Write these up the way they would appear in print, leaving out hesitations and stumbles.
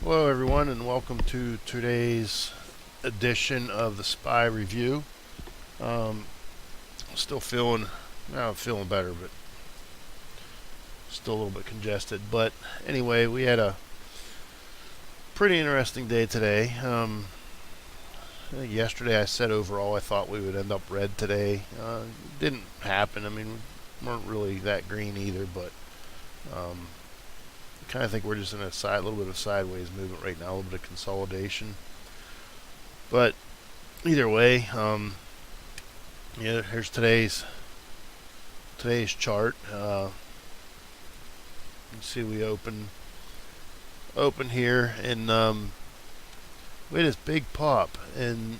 Hello everyone and welcome to today's edition of the Spy Review. Um, Still feeling, I'm feeling better, but still a little bit congested. But anyway, we had a pretty interesting day today. I think yesterday I said overall I thought we would end up red today. Didn't happen. I mean, we weren't really that green either, but I kind of think we're just in a little bit of sideways movement right now, a little bit of consolidation. But either way, here's today's chart. You can see we open here, and we had this big pop, and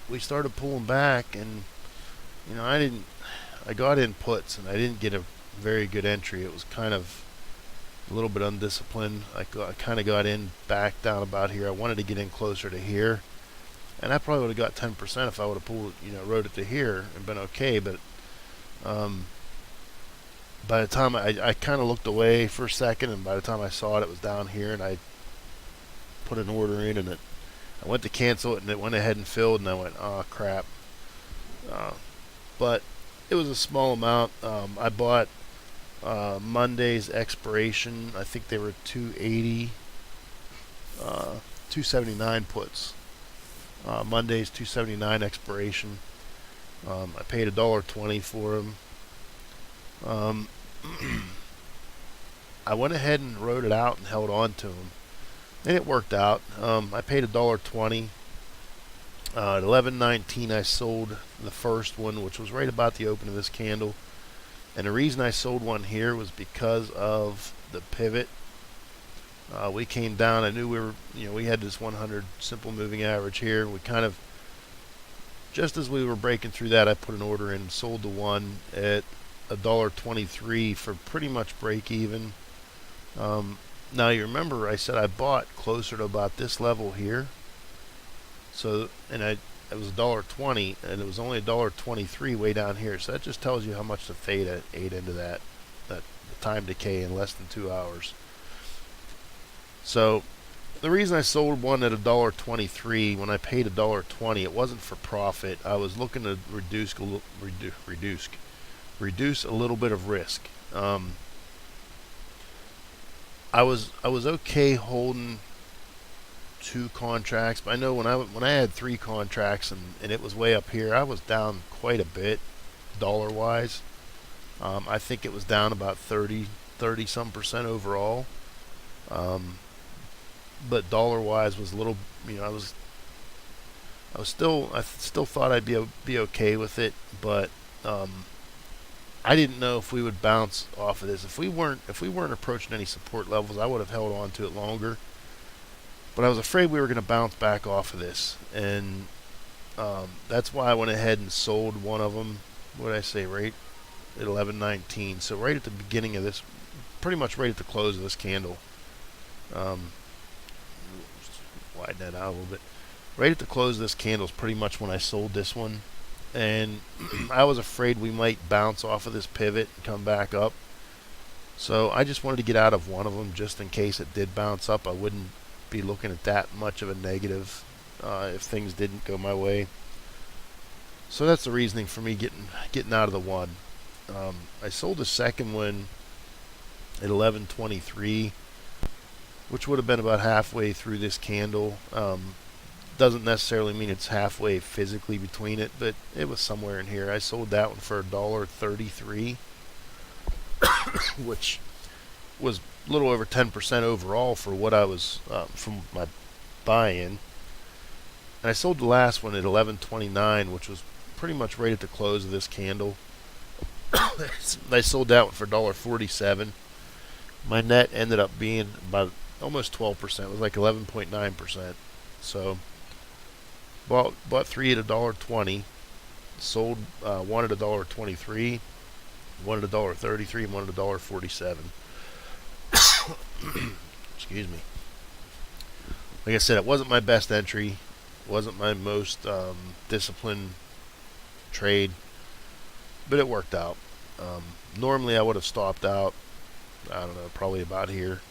we started pulling back, and I got in puts, and I didn't get a very good entry. It was kind of a little bit undisciplined. I kind of got in back down about here. I wanted to get in closer to here, and I probably would have got 10% if I would have rode it to here and been okay. But by the time I kind of looked away for a second, and by the time I saw it was down here, and I put an order in, and I went to cancel it, and it went ahead and filled, and I went, oh crap. But it was a small amount. I bought Monday's expiration. I think they were 280, 279 puts. Monday's 279 expiration. I paid $1.20 for them. I went ahead and wrote it out and held on to them, and it worked out. I paid $1.20. At 11:19, I sold the first one, which was right about the open of this candle. And the reason I sold one here was because of the pivot. We came down. I knew we had this 100 simple moving average here. We kind of, just as we were breaking through that, I put an order in and sold the one at $1.23 for pretty much break even. Now you remember I said I bought closer to about this level here. So, it was $1.20, and it was only $1.23 way down here. So that just tells you how much the theta ate into that the time decay in less than 2 hours. So the reason I sold one at $1.23 when I paid $1.20, it wasn't for profit. I was looking to reduce a little bit of risk. I was okay holding 2 contracts, but I know when I had 3 contracts and it was way up here, I was down quite a bit dollar wise. I think it was down about 30 some percent overall. But dollar wise was a little, I still thought I'd be okay with it, but I didn't know if we would bounce off of this. If we weren't approaching any support levels, I would have held on to it longer. But I was afraid we were going to bounce back off of this, and that's why I went ahead and sold one of them. What did I say? Right at 11:19. So right at the beginning of this, pretty much right at the close of this candle. Widen that out a little bit. Right at the close of this candle is pretty much when I sold this one, and I was afraid we might bounce off of this pivot and come back up. So I just wanted to get out of one of them just in case it did bounce up. I wouldn't be looking at that much of a negative if things didn't go my way. So that's the reasoning for me getting out of the one. I sold the second one at 11:23, which would have been about halfway through this candle. Doesn't necessarily mean it's halfway physically between it, but it was somewhere in here. I sold that one for $1.33, which was a little over 10% overall for what I was from my buy-in. And I sold the last one at 11:29, which was pretty much right at the close of this candle. I sold that one for $1.47. My net ended up being about almost 12%. It was like 11.9%. So bought 3 at $1.20, sold one at $1.23, one at $1.33, and one at $1.47. Excuse me. Like I said, it wasn't my best entry. It wasn't my most disciplined trade, but it worked out. Normally I would have stopped out, I don't know, probably about here,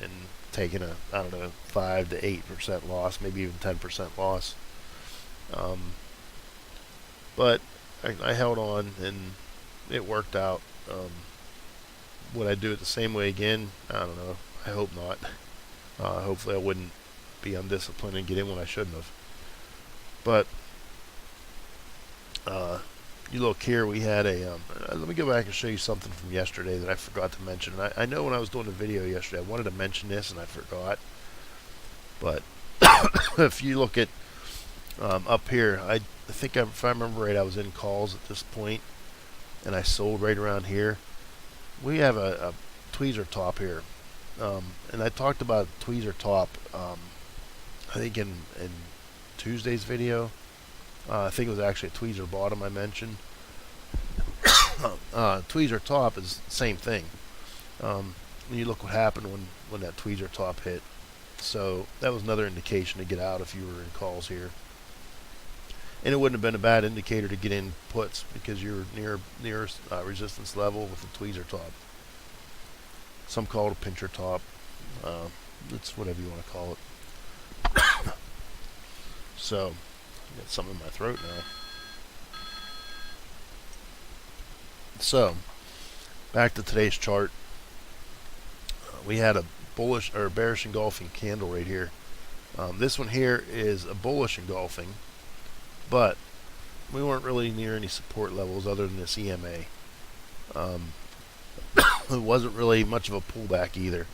and taken a, I don't know, 5 to 8% loss, maybe even 10% loss. But I held on and it worked out. Would I do it the same way again? I don't know. I hope not. Hopefully I wouldn't be undisciplined and get in when I shouldn't have. But you look here, we had a let me go back and show you something from yesterday that I forgot to mention. And I know when I was doing the video yesterday I wanted to mention this and I forgot. But if you look at up here, I think if I remember right, I was in calls at this point and I sold right around here. We have a tweezer top here, and I talked about tweezer top I think in Tuesday's video. I think it was actually a tweezer bottom I mentioned. Tweezer top is the same thing. When you look what happened when that tweezer top hit. So that was another indication to get out if you were in calls here. And it wouldn't have been a bad indicator to get in puts because you're near resistance level with the tweezer top. Some call it a pincher top. It's whatever you want to call it. So, I got something in my throat now. So, back to today's chart. We had a bullish or bearish engulfing candle right here. This one here is a bullish engulfing, but we weren't really near any support levels other than this EMA. It wasn't really much of a pullback either.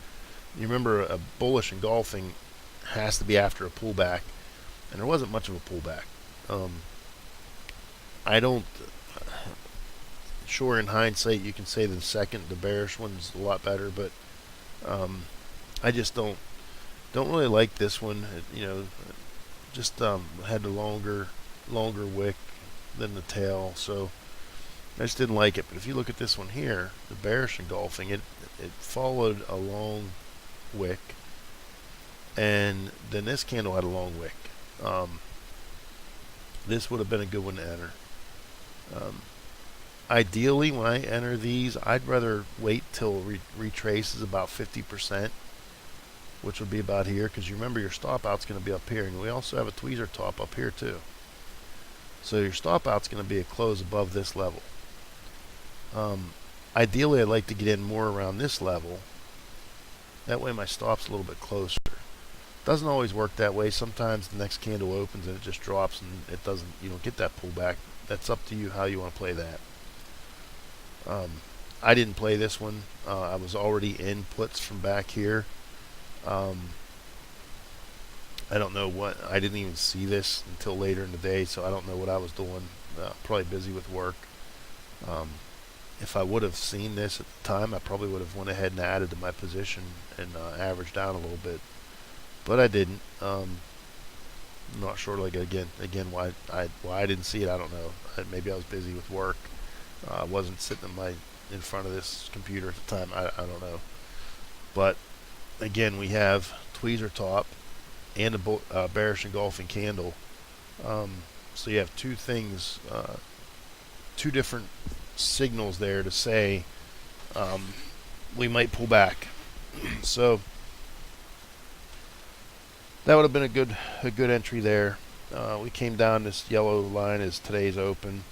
You remember, a bullish engulfing has to be after a pullback, and there wasn't much of a pullback. I don't. Sure, in hindsight, you can say the bearish one's a lot better, but I just don't really like this one. Just had the longer wick than the tail, so I just didn't like it. But if you look at this one here, the bearish engulfing, it followed a long wick, and then this candle had a long wick. This would have been a good one to enter. Ideally, when I enter these, I'd rather wait till it retraces about 50%, which would be about here, because you remember your stop out's going to be up here, and we also have a tweezer top up here too. So your stop out's going to be a close above this level. Ideally, I'd like to get in more around this level. That way my stop's a little bit closer. Doesn't always work that way. Sometimes the next candle opens and it just drops and it doesn't. You don't get that pullback. That's up to you how you want to play that. I didn't play this one. I was already in puts from back here. I don't know what. I didn't even see this until later in the day, so I don't know what I was doing. Probably busy with work. If I would have seen this at the time, I probably would have went ahead and added to my position and averaged down a little bit. But I didn't. I'm not sure. Like again, why I didn't see it, I don't know. Maybe I was busy with work. I wasn't sitting in front of this computer at the time. I don't know. But again, we have tweezer top and a bearish engulfing candle. So you have two things, two different signals there to say we might pull back. So that would have been a good entry there. We came down. This yellow line is today's open.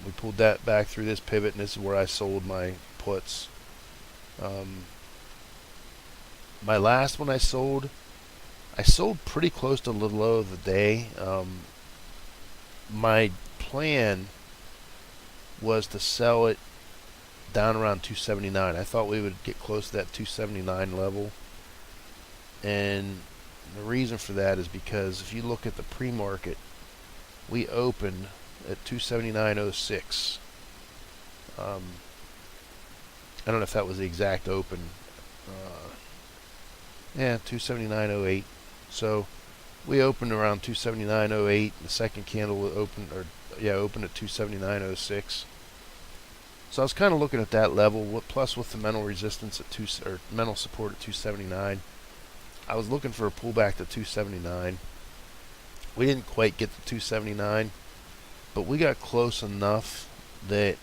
We pulled that back through this pivot, and this is where I sold my puts. My last one I sold pretty close to the low of the day. My plan was to sell it down around 279. I thought we would get close to that 279 level. And the reason for that is because if you look at the pre-market, we opened at 279.06. I don't know if that was the exact open. Yeah, 279.08. So we opened around 279.08. The second candle opened at 279.06. So I was kind of looking at that level, plus with the mental resistance at mental support at 279. I was looking for a pullback to 279. We didn't quite get to 279, but we got close enough that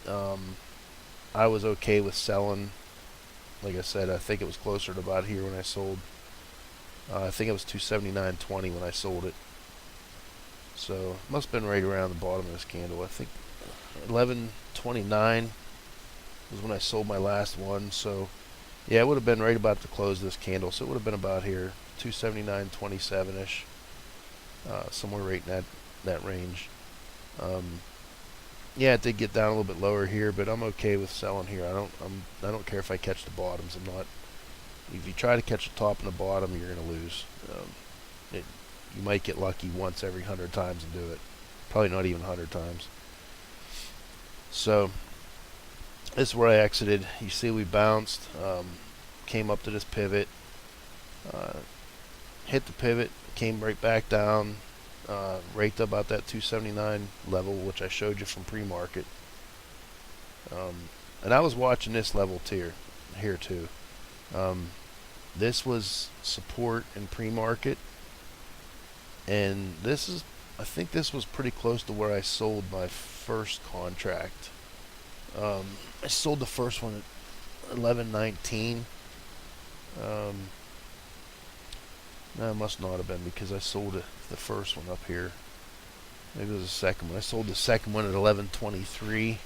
I was okay with selling like I said, I think it was closer to about here when I sold. I think it was 279.20 when I sold it. So it must have been right around the bottom of this candle. I think 11.29 was when I sold my last one. So yeah, it would have been right about the close of this candle. So it would have been about here, 279.27ish, somewhere right in that range. Yeah, it did get down a little bit lower here, but I'm okay with selling here. I don't care if I catch the bottoms. I'm not. If you try to catch the top and the bottom, you're going to lose. You might get lucky once every 100 times and do it. Probably not even 100 times. So this is where I exited. You see we bounced, came up to this pivot, hit the pivot, came right back down, right to about that 279 level, which I showed you from pre-market. And I was watching this level here too. This was support in pre-market, and I think this was pretty close to where I sold my first contract. I sold the first one at 11.19. No, it must not have been, because I sold the first one up here. Maybe it was the second one. I sold the second one at 11.23,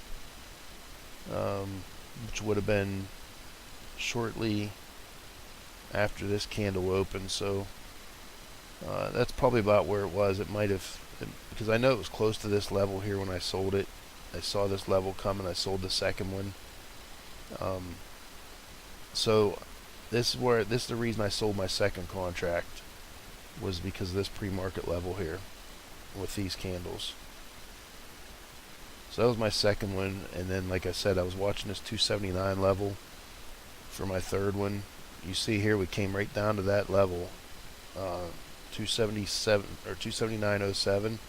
which would have been shortly after this candle opened. So that's probably about where it was. It might have, because I know it was close to this level here when I sold it. I saw this level come and I sold the second one. So this is the reason I sold my second contract, was because of this pre-market level here with these candles. So that was my second one, and then like I said, I was watching this 279 level for my third one. You see here we came right down to that level, 277 or 279.07.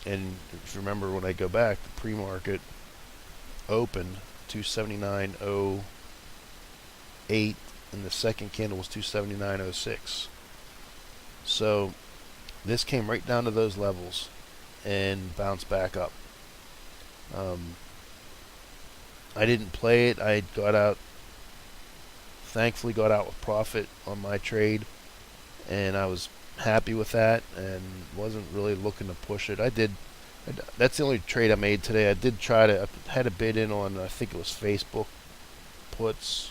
And if you remember, when I go back, the pre-market opened 279.08, and the second candle was 279.06. So this came right down to those levels and bounced back up. I didn't play it. I got out, thankfully got out with profit on my trade, and I was happy with that and wasn't really looking to push it. That's the only trade I made today. I had a bid in on, I think it was Facebook puts.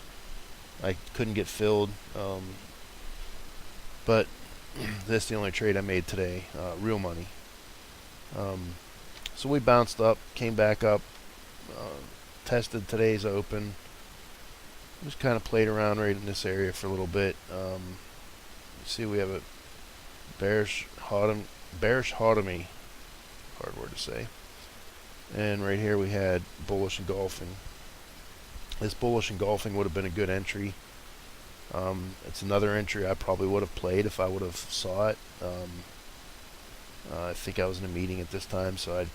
I couldn't get filled, but that's the only trade I made today, real money. So we bounced up, came back up, tested today's open, just kind of played around right in this area for a little bit. You see we have a bearish hottomy, hard word to say, and right here we had bullish engulfing. This bullish engulfing would have been a good entry. It's another entry I probably would have played if I would have saw it. I think I was in a meeting at this time, so I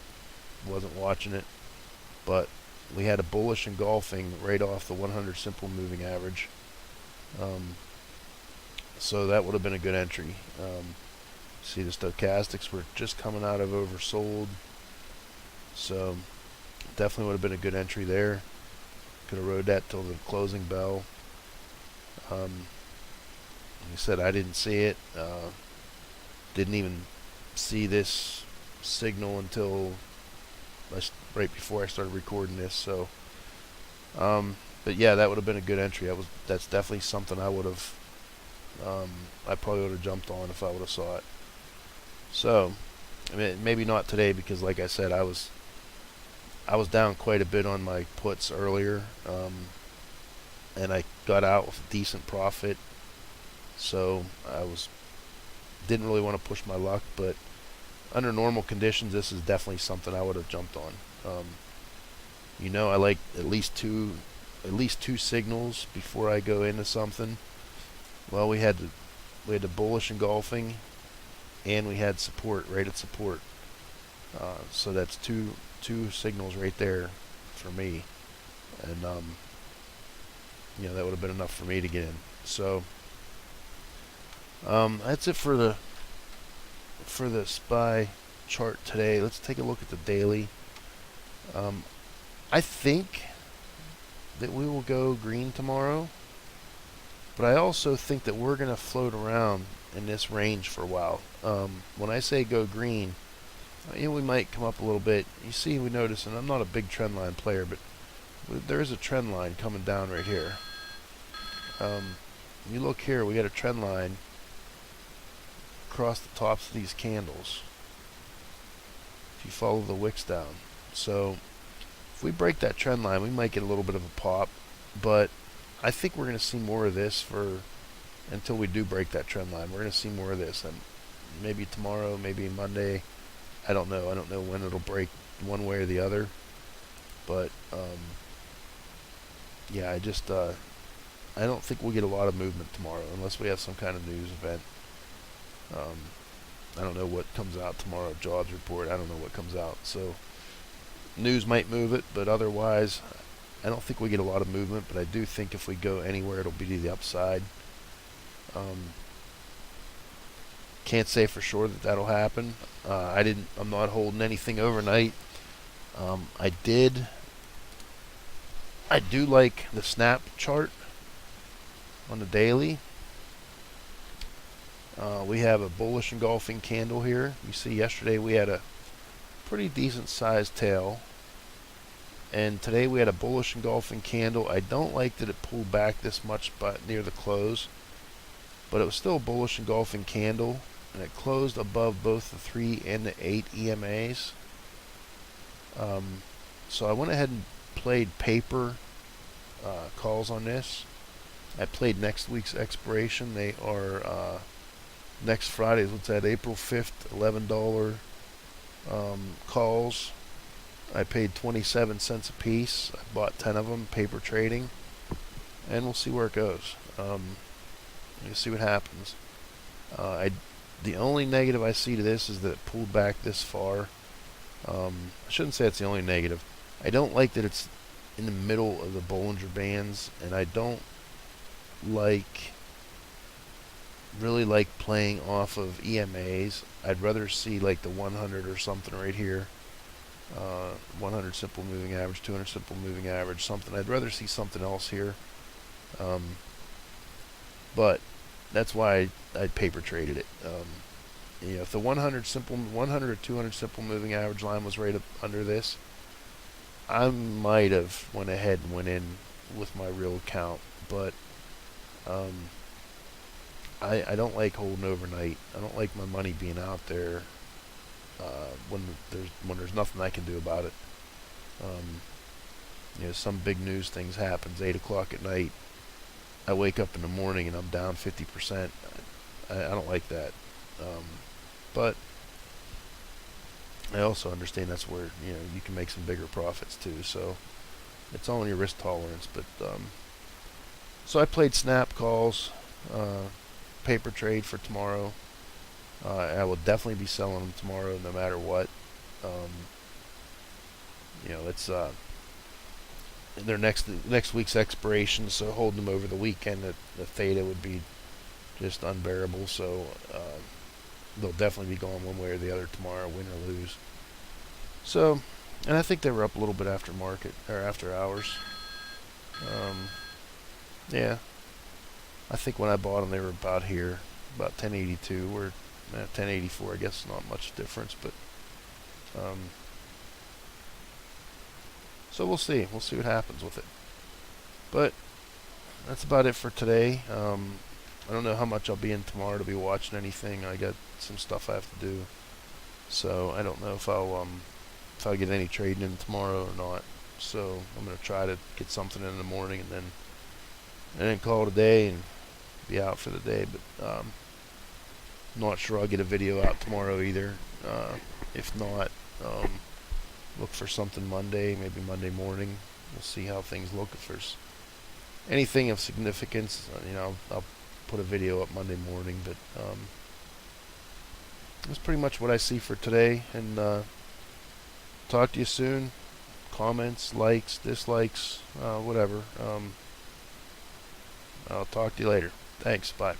wasn't watching it, but we had a bullish engulfing right off the 100 simple moving average. So that would have been a good entry. See, the stochastics were just coming out of oversold, so definitely would have been a good entry there. Could have rode that till the closing bell. Like I said, I didn't see it. Didn't even see this signal until right before I started recording this. So, but yeah, that would have been a good entry. That's definitely something I would have. I probably would have jumped on if I would have saw it. So, I mean, maybe not today, because like I said, I was down quite a bit on my puts earlier, and I got out with a decent profit. So didn't really want to push my luck, but under normal conditions, this is definitely something I would have jumped on. I like at least two signals before I go into something. Well, we had the bullish engulfing, and we had support right at support. So that's two signals right there for me, and that would have been enough for me to get in. So that's it for the SPY chart today. Let's take a look at the daily. I think that we will go green tomorrow, but I also think that we're going to float around in this range for a while. When I say go green, we might come up a little bit. You see, we notice, and I'm not a big trend line player, but there is a trend line coming down right here. You look here, we got a trend line across the tops of these candles. If you follow the wicks down. So if we break that trend line, we might get a little bit of a pop, but I think we're going to see more of this until we do break that trend line. We're going to see more of this, and maybe tomorrow, maybe Monday. I don't know. I don't know when it'll break one way or the other, but yeah, I don't think we'll get a lot of movement tomorrow unless we have some kind of news event. I don't know what comes out tomorrow, jobs report. I don't know what comes out. So news might move it, but otherwise, I don't think we get a lot of movement. But I do think if we go anywhere, it'll be to the upside. Can't say for sure that that'll happen. I'm not holding anything overnight. I do like the snap chart on the daily. We have a bullish engulfing candle here. You see yesterday we had a pretty decent sized tail, and today we had a bullish engulfing candle. I don't like that it pulled back this much near the close, but it was still a bullish engulfing candle, and it closed above both the 3 and the 8 EMAs. So I went ahead and played paper calls on this. I played next week's expiration. They are next Friday's, what's that, April 5th, $11 calls. I paid 27 cents a piece. I bought 10 of them, paper trading, and we'll see where it goes. We'll see what happens. The only negative I see to this is that it pulled back this far. I shouldn't say it's the only negative. I don't like that it's in the middle of the Bollinger Bands, and I don't really like playing off of EMAs. I'd rather see like the 100 or something right here. 100 simple moving average, 200 simple moving average, something. I'd rather see something else here. But that's why I paper traded it. If the 100 or 200 simple moving average line was right up under this, I might have went ahead and went in with my real account, but I don't like holding overnight. I don't like my money being out there when there's nothing I can do about it. Some big news things happens 8 o'clock at night. I wake up in the morning and I'm down 50%. I don't like that. But I also understand that's where you can make some bigger profits too. So it's all in your risk tolerance. But so I played snap calls, paper trade for tomorrow. I will definitely be selling them tomorrow, no matter what. It's their next week's expiration, so holding them over the weekend, the theta would be just unbearable. So they'll definitely be going one way or the other tomorrow, win or lose. So, and I think they were up a little bit after market or after hours. Yeah, I think when I bought them, they were about here, about 1082. We're 1084. I guess not much difference, but so we'll see. We'll see what happens with it. But that's about it for today. I don't know how much I'll be in tomorrow to be watching anything. I got some stuff I have to do, so I don't know if I'll get any trading in tomorrow or not. So I'm gonna try to get something in the morning and then call it a day and be out for the day. But not sure I'll get a video out tomorrow either. If not, look for something Monday, maybe Monday morning. We'll see how things look. If there's anything of significance, I'll put a video up Monday morning. But that's pretty much what I see for today. And talk to you soon. Comments, likes, dislikes, whatever. I'll talk to you later. Thanks. Bye.